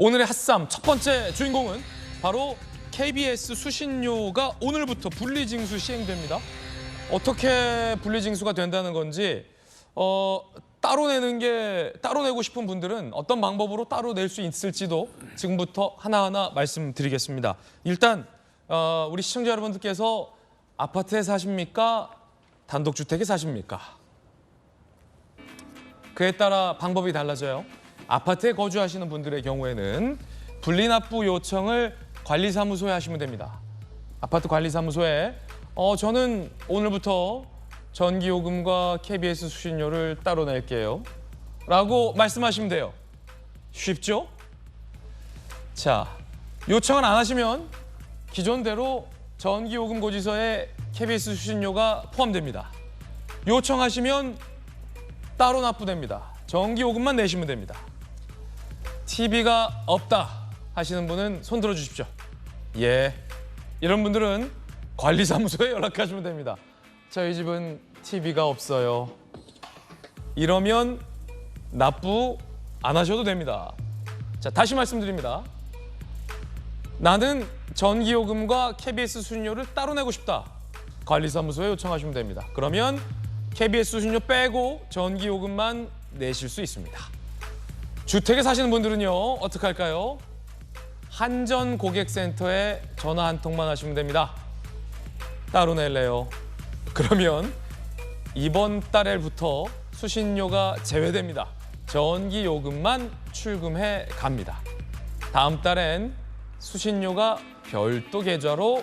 오늘의 핫쌈 첫 번째 주인공은 바로 KBS 수신료가 오늘부터 분리징수 시행됩니다. 어떻게 분리징수가 된다는 건지 따로 내고 싶은 분들은 어떤 방법으로 따로 낼 수 있을지도 지금부터 하나하나 말씀드리겠습니다. 일단 우리 시청자 여러분들께서 아파트에 사십니까? 단독주택에 사십니까? 그에 따라 방법이 달라져요. 아파트에 거주하시는 분들의 경우에는 분리납부 요청을 관리사무소에 하시면 됩니다. 아파트 관리사무소에 저는 오늘부터 전기요금과 KBS 수신료를 따로 낼게요 라고 말씀하시면 돼요. 쉽죠? 자, 요청을 안 하시면 기존대로 전기요금 고지서에 KBS 수신료가 포함됩니다. 요청하시면 따로 납부됩니다. 전기요금만 내시면 됩니다. TV가 없다 하시는 분은 손 들어주십시오. 예, 이런 분들은 관리사무소에 연락하시면 됩니다. 저희 집은 TV가 없어요. 이러면 납부 안 하셔도 됩니다. 자, 다시 말씀드립니다. 나는 전기요금과 KBS 수신료를 따로 내고 싶다. 관리사무소에 요청하시면 됩니다. 그러면 KBS 수신료 빼고 전기요금만 내실 수 있습니다. 주택에 사시는 분들은요, 어떻게 할까요? 한전고객센터에 전화 한 통만 하시면 됩니다. 따로 낼래요. 그러면 이번 달에부터 수신료가 제외됩니다. 전기요금만 출금해 갑니다. 다음 달엔 수신료가 별도 계좌로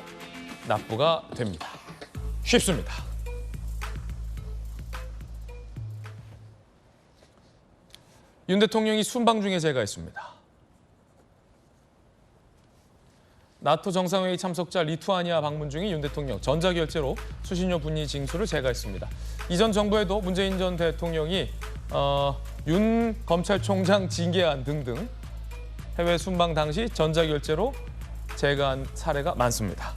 납부가 됩니다. 쉽습니다. 윤 대통령이 순방 중에 제가 있습니다. 나토 정상회의 참석자 리투아니아 방문 중인 윤 대통령 전자결제로 수신료 분리 징수를 제거했습니다. 이전 정부에도 문재인 전 대통령이 윤 검찰총장 징계안 등등 해외 순방 당시 전자결제로 제거한 사례가 많습니다.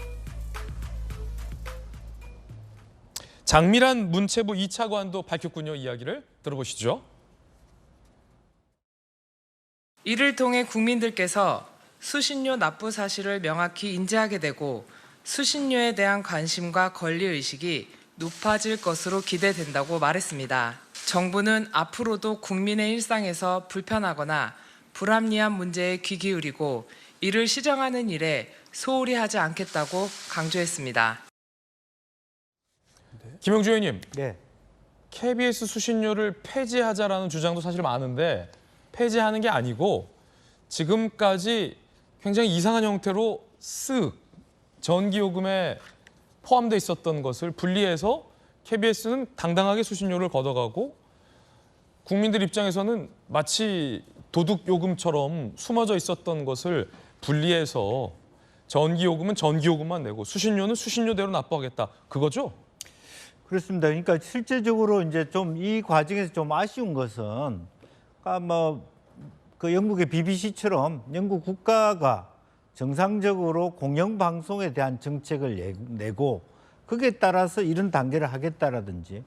장미란 문체부 2차관도 밝혔군요. 이야기를 들어보시죠. 이를 통해 국민들께서 수신료 납부 사실을 명확히 인지하게 되고 수신료에 대한 관심과 권리의식이 높아질 것으로 기대된다고 말했습니다. 정부는 앞으로도 국민의 일상에서 불편하거나 불합리한 문제에 귀 기울이고 이를 시정하는 일에 소홀히 하지 않겠다고 강조했습니다. 김영주 의원님, 네. KBS 수신료를 폐지하자라는 주장도 사실 많은데 폐지하는 게 아니고 지금까지 굉장히 이상한 형태로 쓱 전기요금에 포함돼 있었던 것을 분리해서 KBS는 당당하게 수신료를 걷어가고 국민들 입장에서는 마치 도둑요금처럼 숨어져 있었던 것을 분리해서 전기요금은 전기요금만 내고 수신료는 수신료대로 납부하겠다. 그거죠? 그렇습니다. 그러니까 실제적으로 이제 좀 이 과정에서 좀 아쉬운 것은 그 영국의 BBC처럼 영국 국가가 정상적으로 공영방송에 대한 정책을 내고 거기에 따라서 이런 단계를 하겠다라든지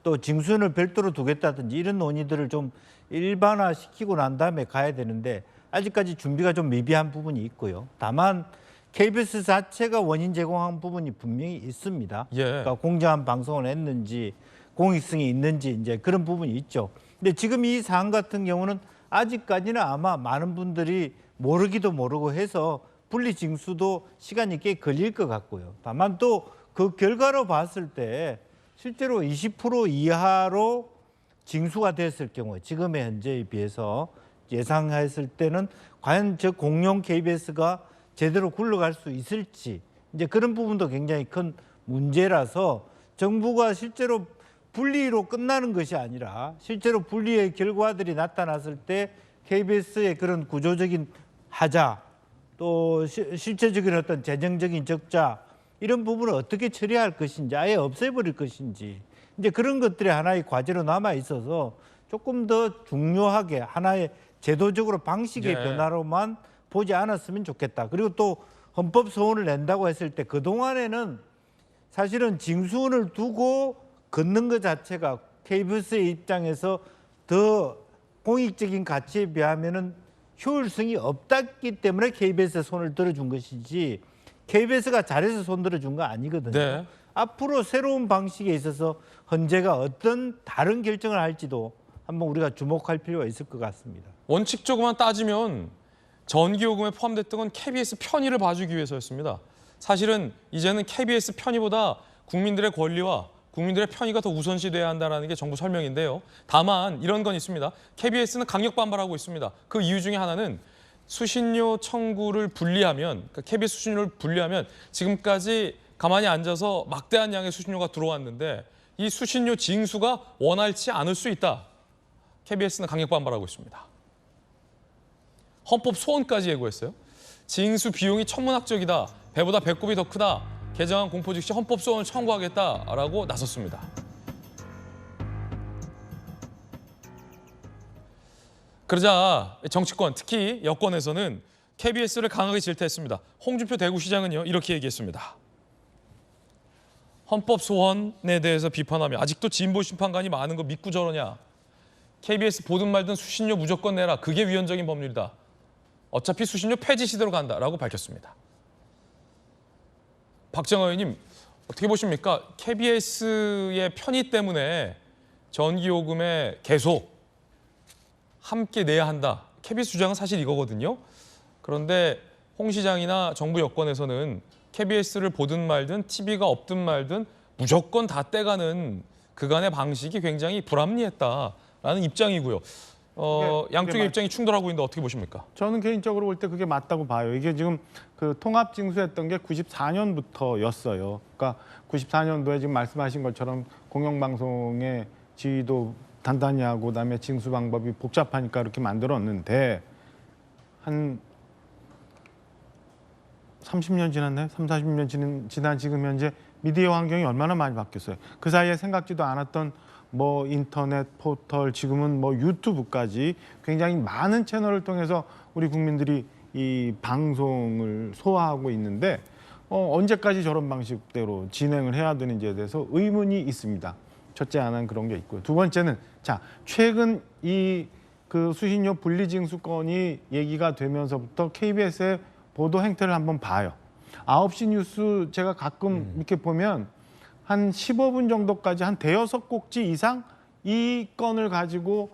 또 징수를 별도로 두겠다든지 이런 논의들을 좀 일반화시키고 난 다음에 가야 되는데 아직까지 준비가 좀 미비한 부분이 있고요. 다만 KBS 자체가 원인 제공한 부분이 분명히 있습니다. 예. 그러니까 공정한 방송을 했는지 공익성이 있는지 이제 그런 부분이 있죠. 근데 지금 이 사안 같은 경우는 아직까지는 아마 많은 분들이 모르기도 모르고 해서 분리징수도 시간이 꽤 걸릴 것 같고요. 다만 또 그 결과로 봤을 때 실제로 20% 이하로 징수가 됐을 경우에 지금의 현재에 비해서 예상했을 때는 과연 저 공영 KBS가 제대로 굴러갈 수 있을지 이제 그런 부분도 굉장히 큰 문제라서 정부가 실제로 분리로 끝나는 것이 아니라 실제로 분리의 결과들이 나타났을 때 KBS의 그런 구조적인 하자 또 실제적인 어떤 재정적인 적자 이런 부분을 어떻게 처리할 것인지 아예 없애버릴 것인지 이제 그런 것들이 하나의 과제로 남아 있어서 조금 더 중요하게 하나의 제도적으로 방식의 변화로만 보지 않았으면 좋겠다. 그리고 또 헌법 소원을 낸다고 했을 때 그동안에는 사실은 징수원을 두고 걷는 것 자체가 KBS의 입장에서 더 공익적인 가치에 비하면은 효율성이 없었기 때문에 KBS에 손을 들어준 것이지 KBS가 잘해서 손 들어준 거 아니거든요. 네. 앞으로 새로운 방식에 있어서 헌재가 어떤 다른 결정을 할지도 한번 우리가 주목할 필요가 있을 것 같습니다. 원칙적으로만 따지면 전기요금에 포함됐던 건 KBS 편의를 봐주기 위해서였습니다. 사실은 이제는 KBS 편의보다 국민들의 권리와 국민들의 편의가 더 우선시돼야 한다는 게 정부 설명인데요. 다만 이런 건 있습니다. KBS는 강력 반발하고 있습니다. 그 이유 중에 하나는 수신료 청구를 분리하면, 그러니까 KBS 수신료를 분리하면 지금까지 가만히 앉아서 막대한 양의 수신료가 들어왔는데 이 수신료 징수가 원활치 않을 수 있다. KBS는 강력 반발하고 있습니다. 헌법 소원까지 예고했어요. 징수 비용이 천문학적이다. 배보다 배꼽이 더 크다. 개정안 공포 즉시 헌법 소원을 청구하겠다라고 나섰습니다. 그러자 정치권, 특히 여권에서는 KBS를 강하게 질타했습니다. 홍준표 대구시장은요, 이렇게 얘기했습니다. 헌법 소원에 대해서 비판하며 아직도 진보 심판관이 많은 거 믿고 저러냐. KBS 보든 말든 수신료 무조건 내라. 그게 위헌적인 법률이다. 어차피 수신료 폐지 시대로 간다라고 밝혔습니다. 박정하 의원님, 어떻게 보십니까? KBS의 편의 때문에 전기요금에 계속 함께 내야 한다. KBS 주장은 사실 이거거든요. 그런데 홍 시장이나 정부 여권에서는 KBS를 보든 말든 TV가 없든 말든 무조건 다 떼가는 그간의 방식이 굉장히 불합리했다라는 입장이고요. 양쪽의 입장이 충돌하고 있는데 어떻게 보십니까? 저는 개인적으로 볼 때 그게 맞다고 봐요. 이게 지금 그 통합 징수했던 게 94년부터였어요. 그러니까 94년도에 지금 말씀하신 것처럼 공영방송의 지위도 단단히 하고 그다음에 징수 방법이 복잡하니까 이렇게 만들었는데 한 30년 지났나요? 40년 지난 지금 현재 미디어 환경이 얼마나 많이 바뀌었어요. 그 사이에 생각지도 않았던 뭐 인터넷 포털, 지금은 뭐 유튜브까지 굉장히 많은 채널을 통해서 우리 국민들이 이 방송을 소화하고 있는데 언제까지 저런 방식대로 진행을 해야 되는지에 대해서 의문이 있습니다. 첫째 하나는 그런 게 있고요. 두 번째는 자, 최근 이 그 수신료 분리징수건이 얘기가 되면서부터 KBS의 보도 행태를 한번 봐요. 9시 뉴스 제가 가끔 이렇게 보면 한 15분 정도까지 한 대여섯 곡지 이상 이 건을 가지고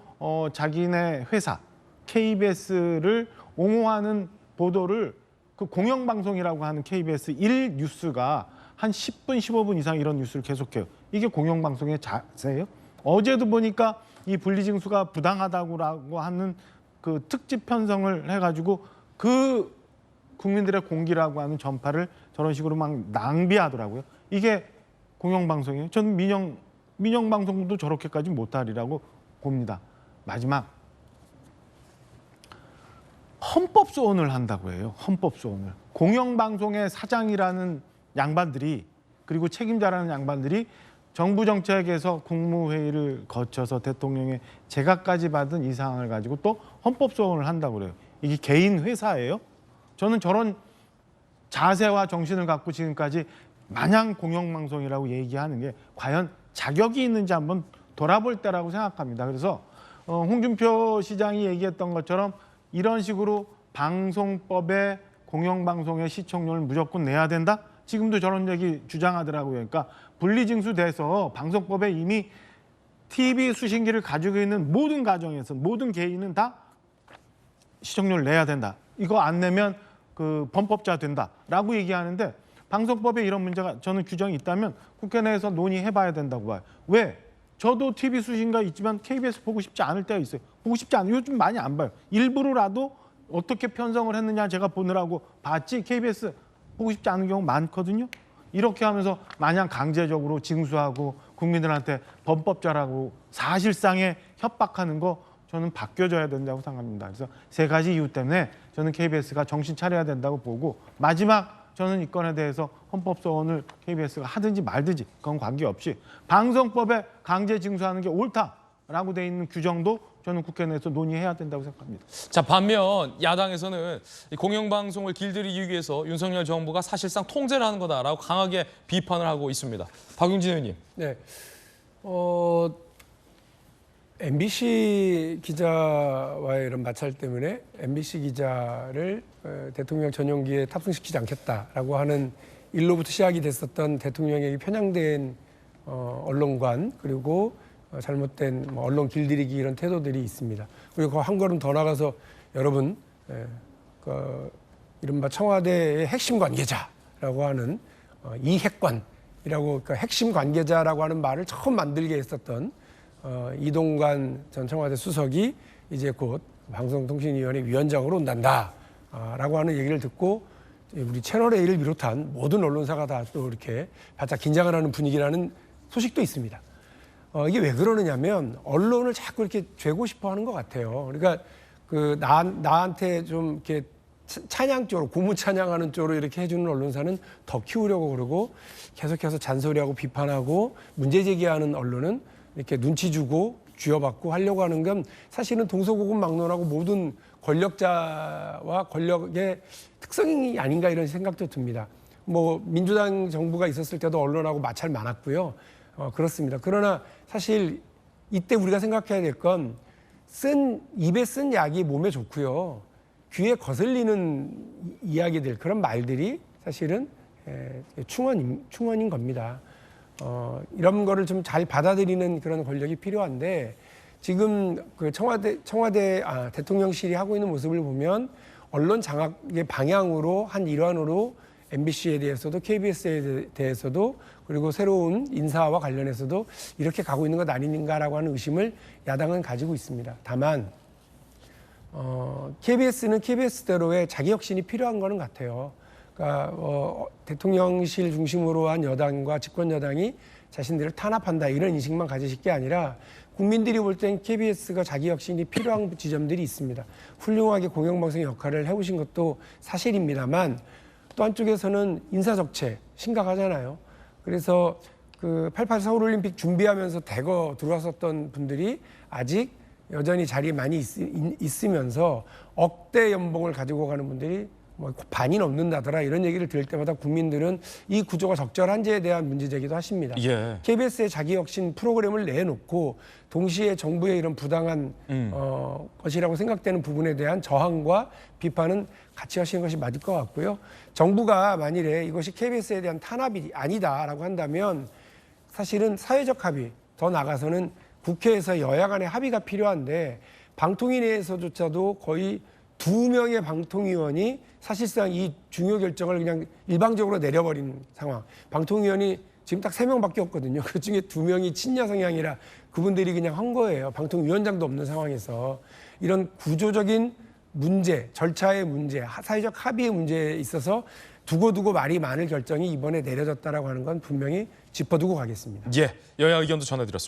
자기네 회사 KBS를 옹호하는 보도를 그 공영방송이라고 하는 KBS 1뉴스가 한 10분, 15분 이상 이런 뉴스를 계속해요. 이게 공영방송의 자세예요? 어제도 보니까 이 분리징수가 부당하다고 하는 그 특집 편성을 해가지고 그 국민들의 공기라고 하는 전파를 저런 식으로 막 낭비하더라고요. 이게 공영방송이에요. 저는 민영방송도 저렇게까지 못하리라고 봅니다. 마지막, 헌법소원을 한다고 해요. 헌법소원을. 공영방송의 사장이라는 양반들이, 그리고 책임자라는 양반들이 정부 정책에서 국무회의를 거쳐서 대통령의 제가까지 받은 이 사항을 가지고 또 헌법소원을 한다고 그래요. 이게 개인 회사예요? 저는 저런 자세와 정신을 갖고 지금까지 마냥 공영방송이라고 얘기하는 게 과연 자격이 있는지 한번 돌아볼 때라고 생각합니다. 그래서 홍준표 시장이 얘기했던 것처럼 이런 식으로 방송법에 공영방송의 시청료를 무조건 내야 된다? 지금도 저런 얘기 주장하더라고요. 그러니까 분리징수돼서 방송법에 이미 TV 수신기를 가지고 있는 모든 가정에서 모든 개인은 다 시청료를 내야 된다. 이거 안 내면 그 범법자 된다라고 얘기하는데 방송법에 이런 문제가 저는 규정이 있다면 국회 내에서 논의해봐야 된다고 봐요. 왜? 저도 TV 수신기가 있지만 KBS 보고 싶지 않을 때가 있어요. 보고 싶지 않아요. 요즘 많이 안 봐요. 일부러라도 어떻게 편성을 했느냐 제가 보느라고 봤지 KBS 보고 싶지 않은 경우 많거든요. 이렇게 하면서 마냥 강제적으로 징수하고 국민들한테 범법자라고 사실상의 협박하는 거 저는 바뀌어져야 된다고 생각합니다. 그래서 세 가지 이유 때문에 저는 KBS가 정신 차려야 된다고 보고 마지막 저는 이 건에 대해서 헌법소원을 KBS가 하든지 말든지 그건 관계없이 방송법에 강제 징수하는 게 옳다라고 돼 있는 규정도 저는 국회 내에서 논의해야 된다고 생각합니다. 자, 반면 야당에서는 이 공영방송을 길들이기 위해서 윤석열 정부가 사실상 통제를 하는 거다라고 강하게 비판을 하고 있습니다. 박용진 의원님. 네. MBC 기자와의 이런 마찰 때문에 MBC 기자를 대통령 전용기에 탑승시키지 않겠다라고 하는 일로부터 시작이 됐었던 대통령에게 편향된 언론관 그리고 잘못된 언론 길들이기 이런 태도들이 있습니다. 그리고 한 걸음 더 나가서 여러분 이른바 청와대의 핵심 관계자라고 하는 이핵관이라고 그러니까 핵심 관계자라고 하는 말을 처음 만들게 했었던 이동관 전 청와대 수석이 이제 곧 방송통신위원회 위원장으로 온단다라고 하는 얘기를 듣고 우리 채널A를 비롯한 모든 언론사가 다 또 이렇게 바짝 긴장을 하는 분위기라는 소식도 있습니다. 이게 왜 그러느냐면 언론을 자꾸 이렇게 죄고 싶어 하는 것 같아요. 그러니까 나한테 좀 이렇게 찬양 쪽으로, 고무 찬양하는 쪽으로 이렇게 해주는 언론사는 더 키우려고 그러고 계속해서 잔소리하고 비판하고 문제 제기하는 언론은 이렇게 눈치 주고 쥐어받고 하려고 하는 건 사실은 동서고금막론하고 모든 권력자와 권력의 특성이 아닌가 이런 생각도 듭니다. 뭐 민주당 정부가 있었을 때도 언론하고 마찰 많았고요. 그렇습니다. 그러나 사실 이때 우리가 생각해야 될 건 입에 쓴 약이 몸에 좋고요. 귀에 거슬리는 이야기들 그런 말들이 사실은 충원인 겁니다. 이런 거를 좀 잘 받아들이는 그런 권력이 필요한데 지금 그 청와대 대통령실이 하고 있는 모습을 보면 언론 장악의 방향으로 한 일환으로 MBC에 대해서도 KBS에 대해서도 그리고 새로운 인사와 관련해서도 이렇게 가고 있는 것 아닌가라고 하는 의심을 야당은 가지고 있습니다. 다만 KBS는 KBS대로의 자기 혁신이 필요한 거는 같아요. 그러니까 대통령실 중심으로 한 여당과 집권 여당이 자신들을 탄압한다 이런 인식만 가지실 게 아니라 국민들이 볼 땐 KBS가 자기 혁신이 필요한 지점들이 있습니다. 훌륭하게 공영방송의 역할을 해오신 것도 사실입니다만 또 한쪽에서는 인사적체 심각하잖아요. 그래서 그 88 서울올림픽 준비하면서 대거 들어왔었던 분들이 아직 여전히 자리에 많이 있으면서 억대 연봉을 가지고 가는 분들이 뭐 반이 넘는다더라 이런 얘기를 들을 때마다 국민들은 이 구조가 적절한지에 대한 문제 제기도 하십니다. 예. KBS의 자기 혁신 프로그램을 내놓고 동시에 정부의 이런 부당한 것이라고 생각되는 부분에 대한 저항과 비판은 같이 하시는 것이 맞을 것 같고요. 정부가 만일에 이것이 KBS에 대한 탄압이 아니다라고 한다면 사실은 사회적 합의, 더 나아가서는 국회에서 여야 간의 합의가 필요한데 방통위 내에서조차도 거의 2명의 방통위원이 사실상 이 중요 결정을 그냥 일방적으로 내려버린 상황. 방통위원이 지금 딱 3명밖에 없거든요. 그중에 2명이 친야 성향이라 그분들이 그냥 한 거예요. 방통위원장도 없는 상황에서. 이런 구조적인 문제, 절차의 문제, 사회적 합의의 문제에 있어서 두고두고 말이 많을 결정이 이번에 내려졌다라고 하는 건 분명히 짚어두고 가겠습니다. 예, 여야 의견도 전해드렸습니다.